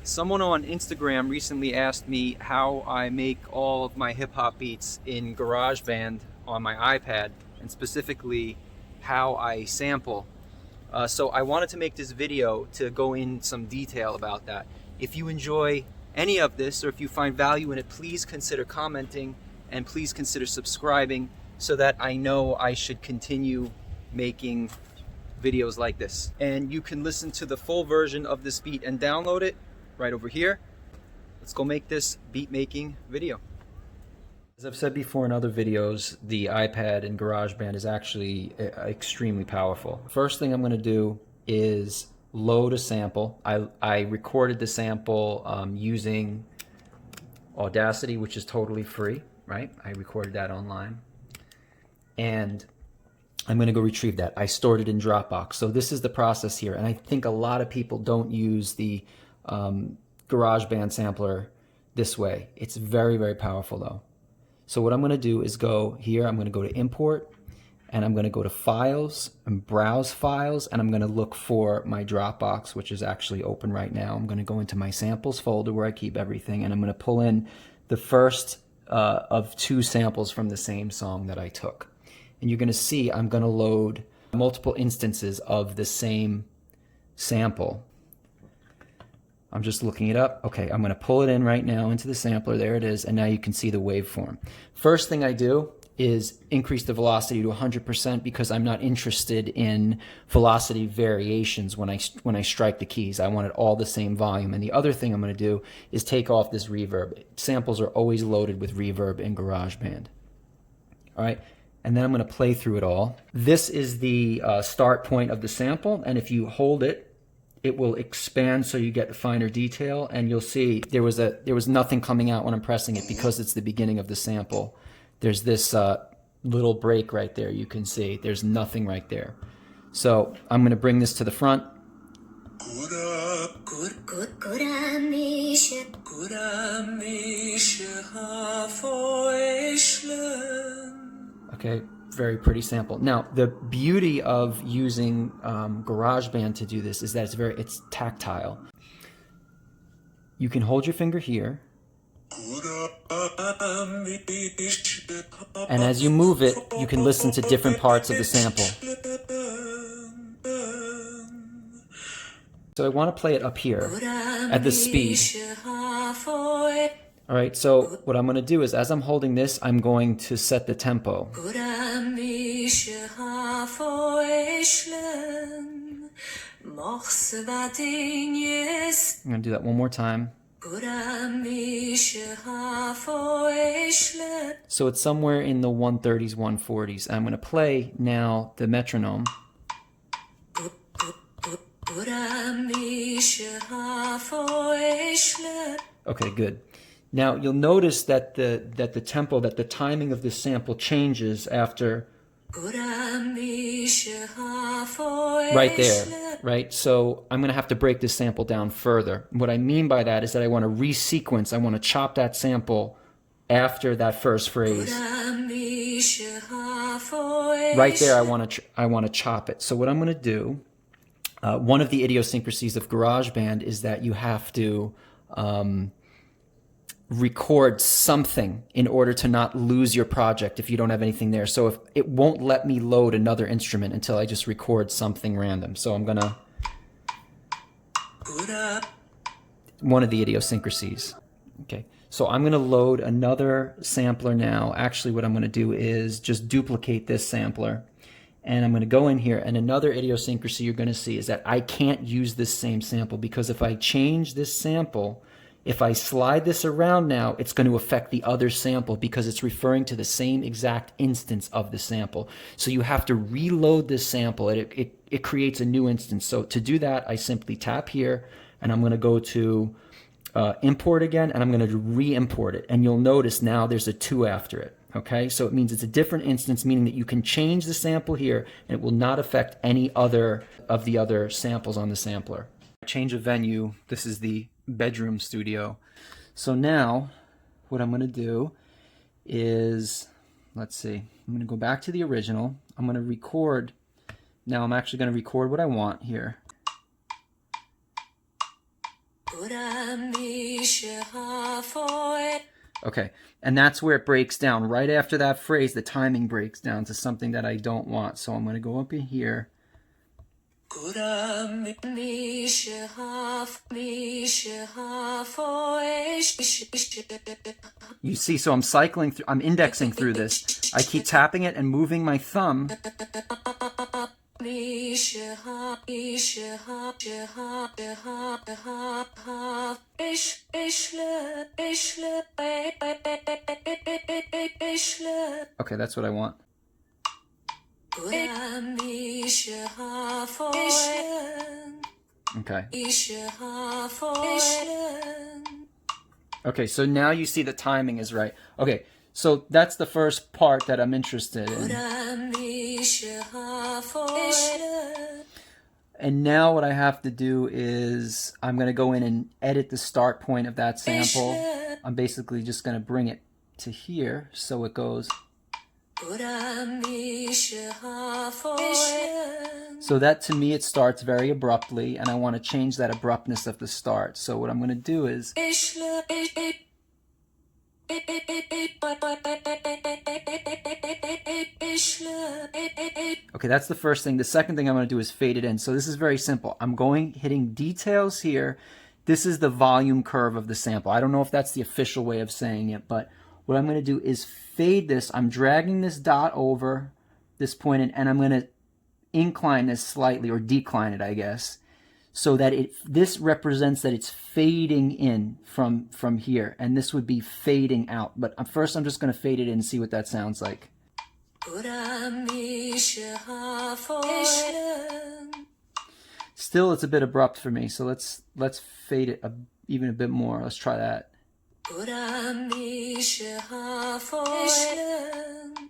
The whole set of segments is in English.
Someone on Instagram recently asked me how I make all of my hip hop beats in GarageBand on my iPad, and specifically how I sample. So I wanted to make this video to go in some detail about that. If you enjoy any of this, or if you find value in it, please consider commenting and please consider subscribing so that I know I should continue making videos like this. And you can listen to the full version of this beat and download it right over here. Let's go make this beat making video. As I've said before in other videos, the iPad and GarageBand is actually extremely powerful. First thing I'm going to do is load a sample. I recorded the sample using Audacity, which is totally free, right? I recorded that online. And I'm going to go retrieve that. I stored it in Dropbox. So this is the process here. And I think a lot of people don't use the GarageBand sampler this way. It's very, very powerful though. So what I'm going to do is go here, I'm going to go to import, and I'm going to go to files and browse files, and I'm going to look for my Dropbox, which is actually open right now. I'm going to go into my samples folder where I keep everything, and I'm going to pull in the first of 2 samples from the same song that I took. And you're going to see I'm going to load multiple instances of the same sample. I'm just looking it up. Okay, I'm going to pull it in right now into the sampler. There it is, and now you can see the waveform. First thing I do is increase the velocity to 100% because I'm not interested in velocity variations when I strike the keys. I want it all the same volume. And the other thing I'm going to do is take off this reverb. Samples are always loaded with reverb in GarageBand. All right, and then I'm going to play through it all. This is the start point of the sample, and if you hold it, it will expand so you get finer detail, and you'll see there was nothing coming out when I'm pressing it because it's the beginning of the sample. There's this little break right there. You can see there's nothing right there. So I'm going to bring this to the front. Okay, very pretty sample. Now, the beauty of using GarageBand to do this is that it's tactile. You can hold your finger here, and as you move it, you can listen to different parts of the sample. So I want to play it up here at the speed. All right, so what I'm going to do is, as I'm holding this, I'm going to set the tempo. I'm going to do that one more time. So it's somewhere in the 130s, 140s. I'm going to play now the metronome. Okay, good. Now you'll notice that the tempo, that the timing of this sample changes after right there, right? So I'm going to have to break this sample down further. What I mean by that is that I want to resequence. I want to chop that sample after that first phrase. Right there, I want to chop it. So what I'm going to do, one of the idiosyncrasies of GarageBand is that you have to record something in order to not lose your project if you don't have anything there. So if it won't let me load another instrument until I just record something random. So I'm gonna, one of the idiosyncrasies. Okay, so I'm gonna load another sampler now. Actually, what I'm gonna do is just duplicate this sampler, and I'm gonna go in here, and another idiosyncrasy you're gonna see is that I can't use this same sample, because if I change this sample, if I slide this around now, it's going to affect the other sample because it's referring to the same exact instance of the sample. So you have to reload this sample. It creates a new instance. So to do that, I simply tap here, and I'm going to go to import again, and I'm going to re-import it. And you'll notice now there's a 2 after it. Okay, so it means it's a different instance, meaning that you can change the sample here, and it will not affect any other of the other samples on the sampler. Change of venue. This is the bedroom studio. So now what I'm going to do is, let's see, I'm going to go back to the original. I'm going to record. Now I'm actually going to record what I want here. Okay, and that's where it breaks down. Right after that phrase, the timing breaks down to something that I don't want. So I'm going to go up in here. You see, so I'm cycling through, I'm indexing through this. I keep tapping it and moving my thumb. Okay, that's what I want. Okay. Okay, so now you see the timing is right. Okay, so that's the first part that I'm interested in. And now what I have to do is I'm going to go in and edit the start point of that sample. I'm basically just going to bring it to here so it goes. So that, to me, it starts very abruptly, and I want to change that abruptness of the start. So what I'm going to do is okay, that's the first thing. The second thing I'm going to do is fade it in. So this is very simple. I'm hitting details here. This is the volume curve of the sample. I don't know if that's the official way of saying it, but what I'm going to do is fade this. I'm dragging this dot over this point, and I'm going to incline this slightly, or decline it, I guess, so that this represents that it's fading in from here, and this would be fading out. But first I'm just going to fade it in and see what that sounds like. Still, it's a bit abrupt for me, so let's fade it even a bit more. Let's try that.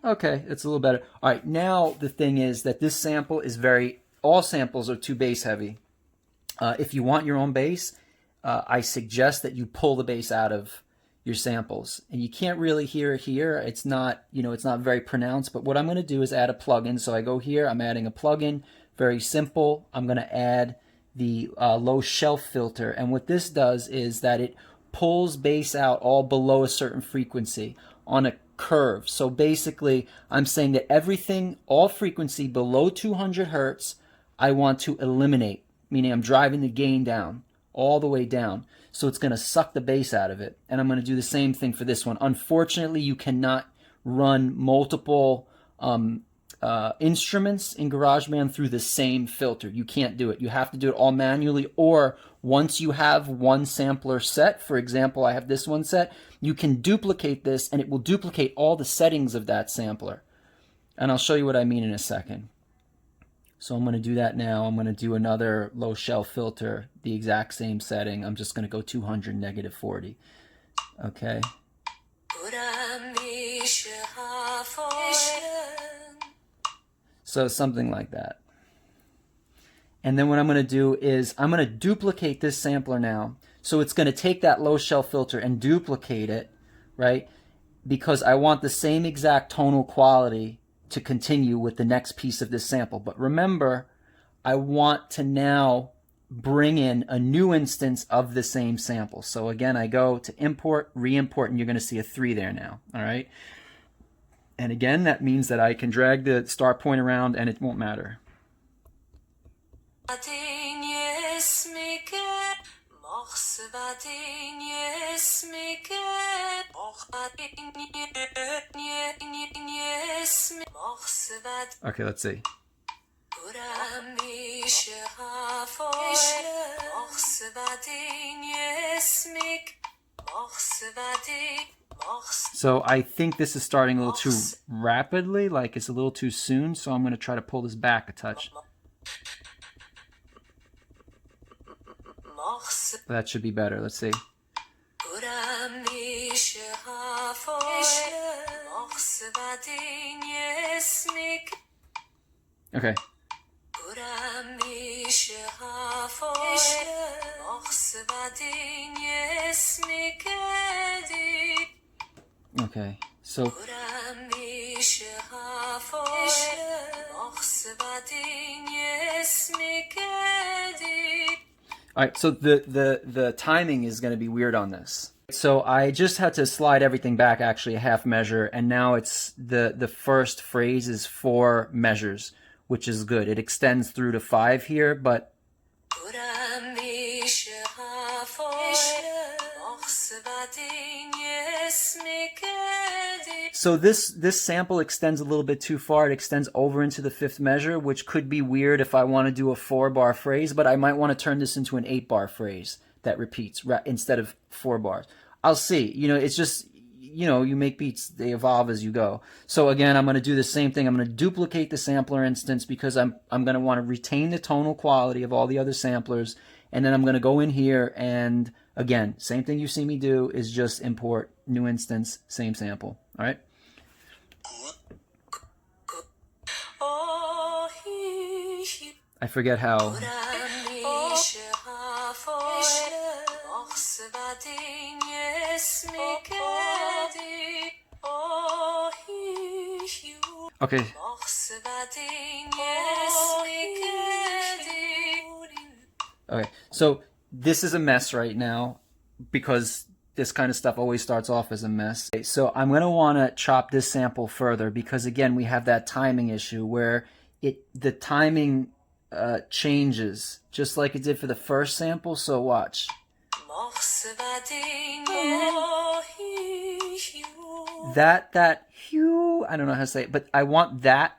Okay, it's a little better. All right, now the thing is that this sample is all samples are too bass heavy. If you want your own bass, I suggest that you pull the bass out of your samples, and you can't really hear it here. It's not, it's not very pronounced. But what I'm going to do is add a plugin. So I go here. I'm adding a plugin. Very simple. I'm going to add the low shelf filter, and what this does is that it pulls bass out all below a certain frequency on a curve. So basically, I'm saying that everything, all frequency below 200 hertz, I want to eliminate. Meaning I'm driving the gain down, all the way down. So it's going to suck the bass out of it. And I'm going to do the same thing for this one. Unfortunately, you cannot run multiple instruments in GarageBand through the same filter. You can't do it. You have to do it all manually, or once you have one sampler set, for example, I have this one set, you can duplicate this and it will duplicate all the settings of that sampler. And I'll show you what I mean in a second. So I'm going to do that now. I'm going to do another low shelf filter, the exact same setting. I'm just going to go 200 -40. Okay. So something like that. And then what I'm going to do is I'm going to duplicate this sampler now. So it's going to take that low shelf filter and duplicate it, right? Because I want the same exact tonal quality to continue with the next piece of this sample. But remember, I want to now bring in a new instance of the same sample. So again, I go to import, re-import, and you're going to see a 3 there now. All right. And again, that means that I can drag the start point around and it won't matter. Okay, let's see. So I think this is starting a little too rapidly, like it's a little too soon, so I'm going to try to pull this back a touch. That should be better. Let's see. Okay. Okay, so All right, so the timing is going to be weird on this. So I just had to slide everything back actually a half measure, and now it's the first phrase is 4 measures, which is good. It extends through to 5 here, but so this sample extends a little bit too far. It extends over into the 5th measure, which could be weird if I want to do a 4-bar phrase, but I might want to turn this into an 8-bar phrase that repeats instead of 4 bars. I'll see. You know, it's just, you know, you make beats, they evolve as you go. So again, I'm going to do the same thing. I'm going to duplicate the sampler instance because I'm going to want to retain the tonal quality of all the other samplers. And then I'm going to go in here and, again, same thing you see me do is just import new instance, same sample. All right? I forget how. Okay. Okay, so this is a mess right now because this kind of stuff always starts off as a mess. Okay, so I'm going to want to chop this sample further because, again, we have that timing issue where the timing changes just like it did for the first sample. So watch. That hue, I don't know how to say it, but I want that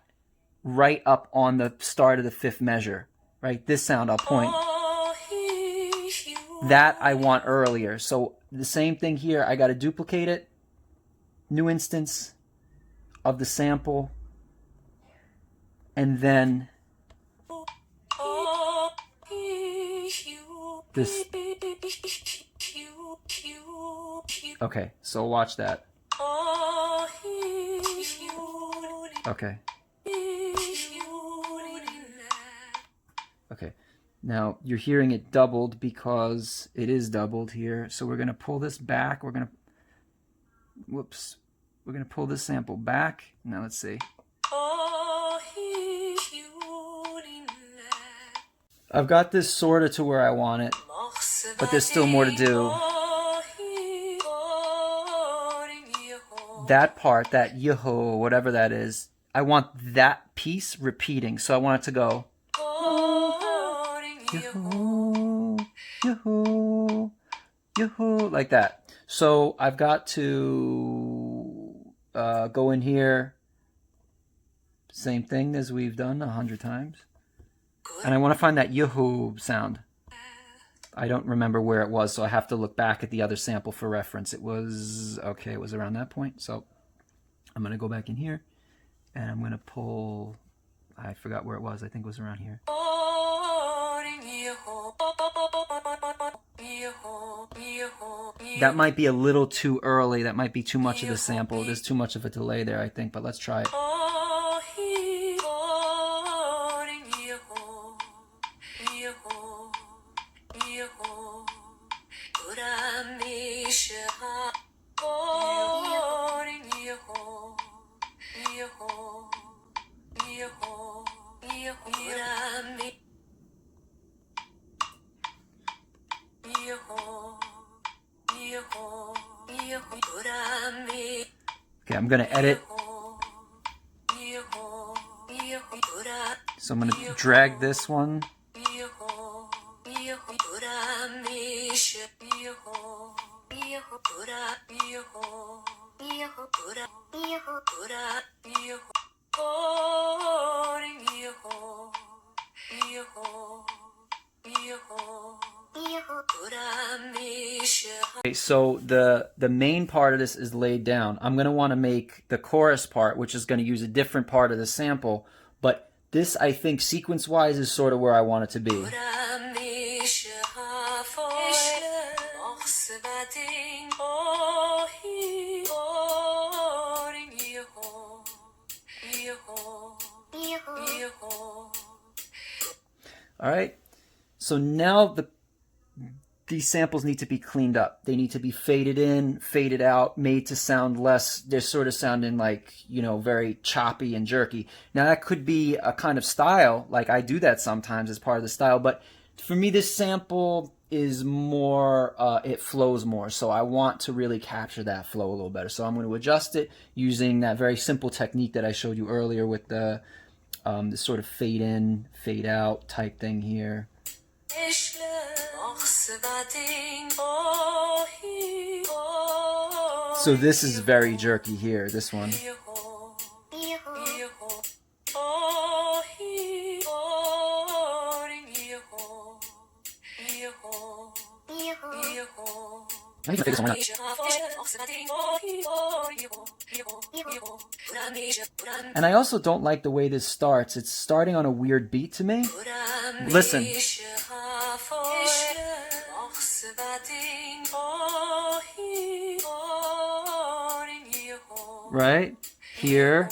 right up on the start of the 5th measure, right? This sound I'll point. That I want earlier. So the same thing here, I got to duplicate it. New instance of the sample. And then this. Okay, so watch that. Okay. Okay. Now you're hearing it doubled because it is doubled here. So we're going to pull this back. We're going to, whoops. We're going to pull this sample back. Now let's see. I've got this sort of to where I want it, but there's still more to do. That part, that yoo-hoo, whatever that is, I want that piece repeating. So I want it to go. Yoo-hoo, yoo-hoo, yoo-hoo, like that. So I've got to go in here. Same thing as we've done 100 times. And I want to find that yoo-hoo sound. I don't remember where it was, so I have to look back at the other sample for reference. It was, okay, it was around that point. So I'm going to go back in here, and I'm going to pull, I forgot where it was. I think it was around here. That might be a little too early. That might be too much of the sample. There's too much of a delay there, I think, but let's try it. Okay, I'm going to edit. So I'm going to drag this one. Okay, so the main part of this is laid down. I'm going to want to make the chorus part, which is going to use a different part of the sample, but this, I think, sequence-wise is sort of where I want it to be. All right, so now these samples need to be cleaned up. They need to be faded in, faded out, made to sound less, they're sort of sounding like, you know, very choppy and jerky. Now that could be a kind of style, like I do that sometimes as part of the style, but For me, this sample is more, it flows more. So I want to really capture that flow a little better. So I'm going to adjust it using that very simple technique that I showed you earlier with the this sort of fade in, fade out type thing here. So this is very jerky here, this one. I think this one. And I also don't like the way this starts. It's starting on a weird beat to me. Listen. Right? Here.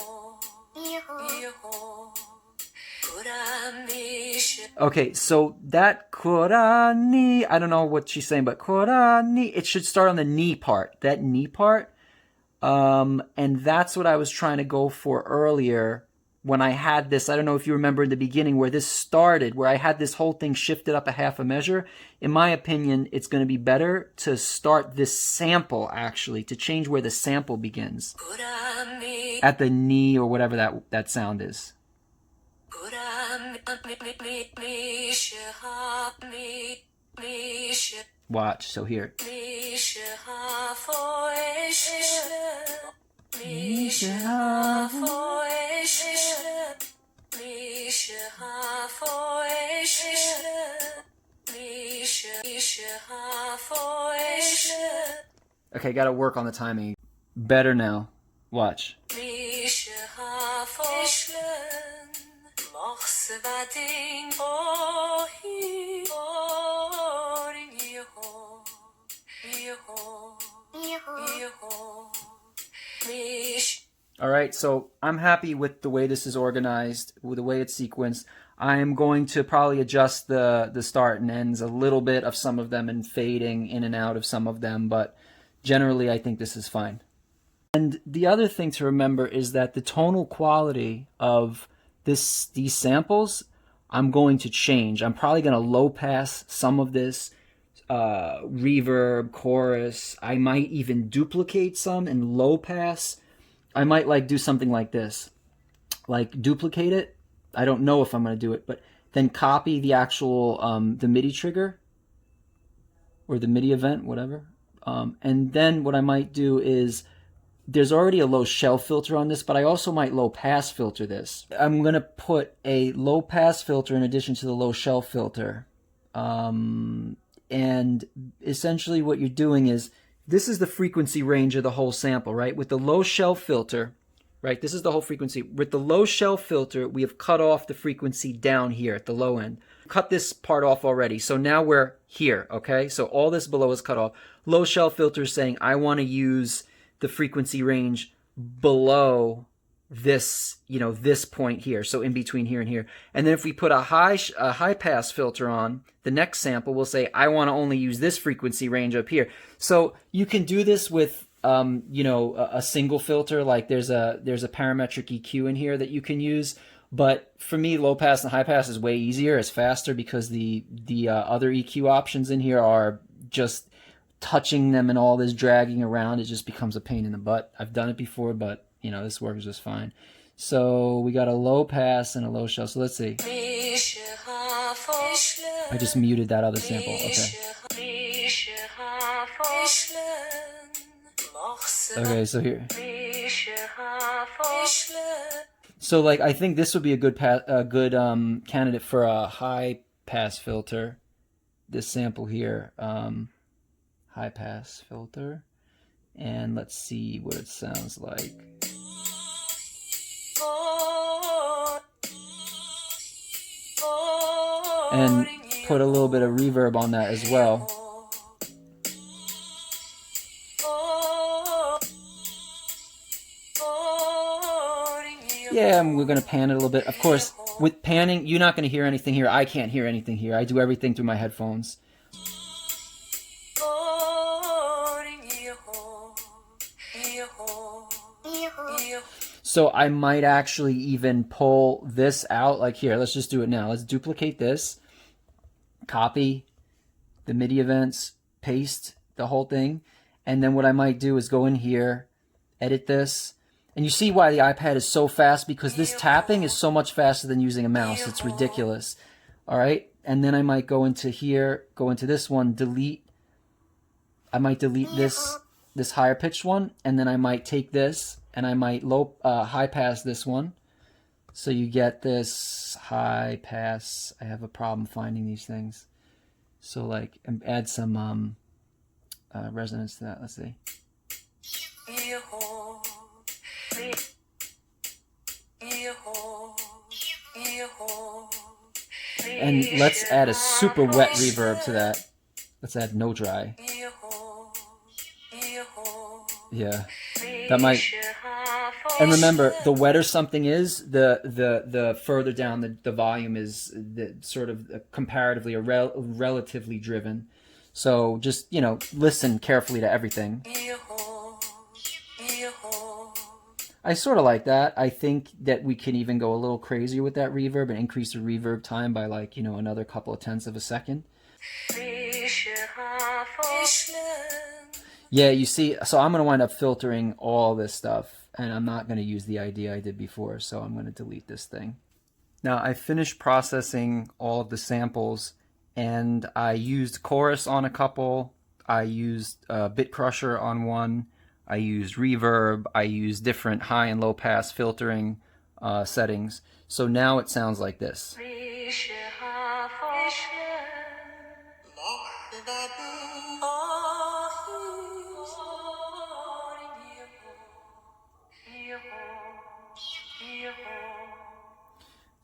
Okay, so that korani, I don't know what she's saying, but korani, it should start on the knee part, that knee part. And that's what I was trying to go for earlier when I had this. I don't know if you remember in the beginning where this started, where I had this whole thing shifted up a half a measure. In my opinion, it's going to be better to start this sample, actually, to change where the sample begins. At the knee or whatever that sound is. Watch, so here. Okay, gotta work on the timing. Better now. Watch. All right, so I'm happy with the way this is organized, with the way it's sequenced. I'm going to probably adjust the start and ends a little bit of some of them and fading in and out of some of them, but generally I think this is fine. And the other thing to remember is that the tonal quality of these samples, I'm going to change. I'm probably going to low pass some of this reverb, chorus. I might even duplicate some and low pass. I might like do something like this, like duplicate it. I don't know if I'm going to do it, but then copy the actual the MIDI trigger or the MIDI event, whatever. And then what I might do is, there's already a low shelf filter on this, but I also might low pass filter this. I'm going to put a low pass filter in addition to the low shelf filter. And essentially what you're doing is, this is the frequency range of the whole sample, right? With the low shelf filter, right? This is the whole frequency. With the low shelf filter, we have cut off the frequency down here at the low end. Cut this part off already. So now we're here, okay? So all this below is cut off. Low shelf filter is saying, I want to use the frequency range below this, this point here. So in between here and here. And then if we put a high pass filter on, the next sample will say, I want to only use this frequency range up here. So you can do this with, a single filter. Like there's a parametric EQ in here that you can use. But for me, low pass and high pass is way easier. It's faster because the other EQ options in here are just touching them and all this dragging around. It just becomes a pain in the butt. I've done it before, but this works just fine. So we got a low pass and a low shelf. So let's see. I just muted that other sample. Okay. Okay, so here. So like I think this would be a good candidate for a high pass filter. This sample here. High pass filter, and let's see what it sounds like. And put a little bit of reverb on that as well. Yeah, and we're going to pan it a little bit. Of course, with panning, you're not going to hear anything here. I can't hear anything here. I do everything through my headphones. So I might actually even pull this out, like here, let's just do it now. Let's duplicate this. copy the MIDI events, paste the whole thing, and then what I might do is go in here, edit this, and you see why the iPad is so fast, because this tapping is so much faster than using a mouse. It's ridiculous. All right, and then I might go into here, go into this one, delete. I might delete this higher pitched one, and then I might take this and I might high pass this one. So you get this high pass. I have a problem finding these things. So like add some resonance to that. Let's see. And let's add a super wet reverb to that. Let's add no dry. Yeah, that might. And remember, the wetter something is, the further down the volume is, the sort of comparatively or relatively driven. So just, you know, listen carefully to everything. I sort of like that. I think that we can even go a little crazier with that reverb and increase the reverb time by, like, you know, another couple of tenths of a second. Yeah, you see, so I'm going to wind up filtering all this stuff, and I'm not going to use the idea I did before, so I'm going to delete this thing. Now, I finished processing all of the samples, and I used chorus on a couple, I used Bit Crusher on one, I used reverb, I used different high and low pass filtering settings, so now it sounds like this.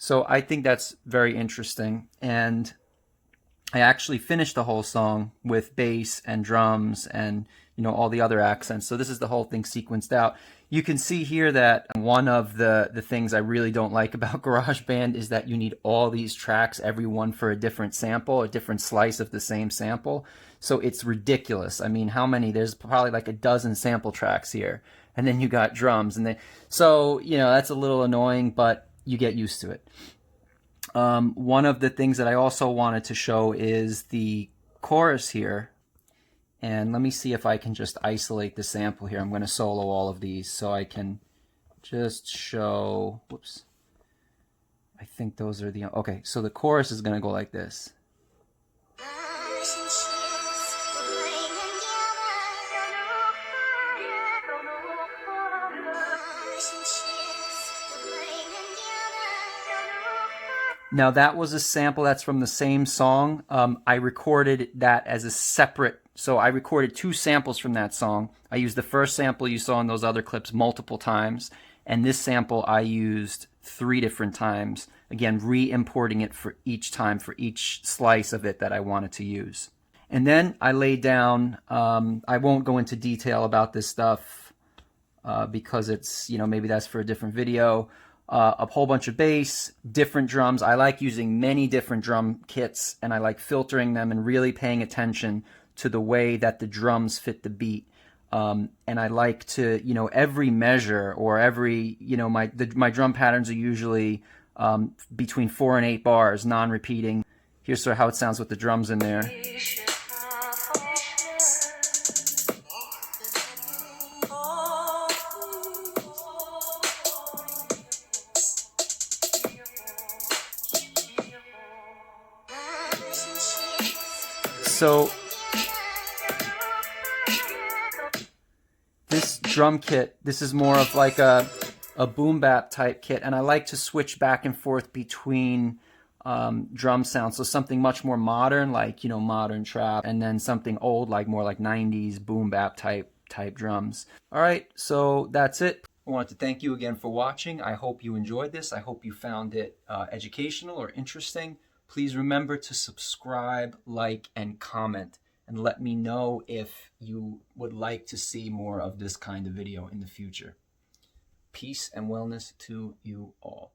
So I think that's very interesting, and I actually finished the whole song with bass and drums and, you know, all the other accents. So this is the whole thing sequenced out. You can see here that one of the things I really don't like about GarageBand is that you need all these tracks, every one for a different sample, a different slice of the same sample. So it's ridiculous. I mean, how many? There's probably like a dozen sample tracks here. And then you got drums. So, you know, that's a little annoying, but you get used to it. One of the things that I also wanted to show is the chorus here. And let me see if I can just isolate the sample here. I'm going to solo all of these so I can just show, whoops. I think those are the, okay, so the chorus is going to go like this. Now that was a sample that's from the same song. I recorded that as a separate, so I recorded two samples from that song. I used the first sample you saw in those other clips multiple times, and this sample I used 3 different times. Again, re-importing it for each time, for each slice of it that I wanted to use. And then I laid down, I won't go into detail about this stuff because it's, you know, maybe that's for a different video. A whole bunch of bass, different drums. I like using many different drum kits, and I like filtering them and really paying attention to the way that the drums fit the beat. And I like to, you know, every measure or every, you know, my drum patterns are usually between 4 and 8 bars, non-repeating. Here's sort of how it sounds with the drums in there. So this drum kit, this is more of like a boom bap type kit, and I like to switch back and forth between drum sounds. So something much more modern, like, you know, modern trap, and then something old, like more like 90s boom bap type drums. All right, so that's it. I wanted to thank you again for watching. I hope you enjoyed this. I hope you found it educational or interesting. Please remember to subscribe, like, and comment, and let me know if you would like to see more of this kind of video in the future. Peace and wellness to you all.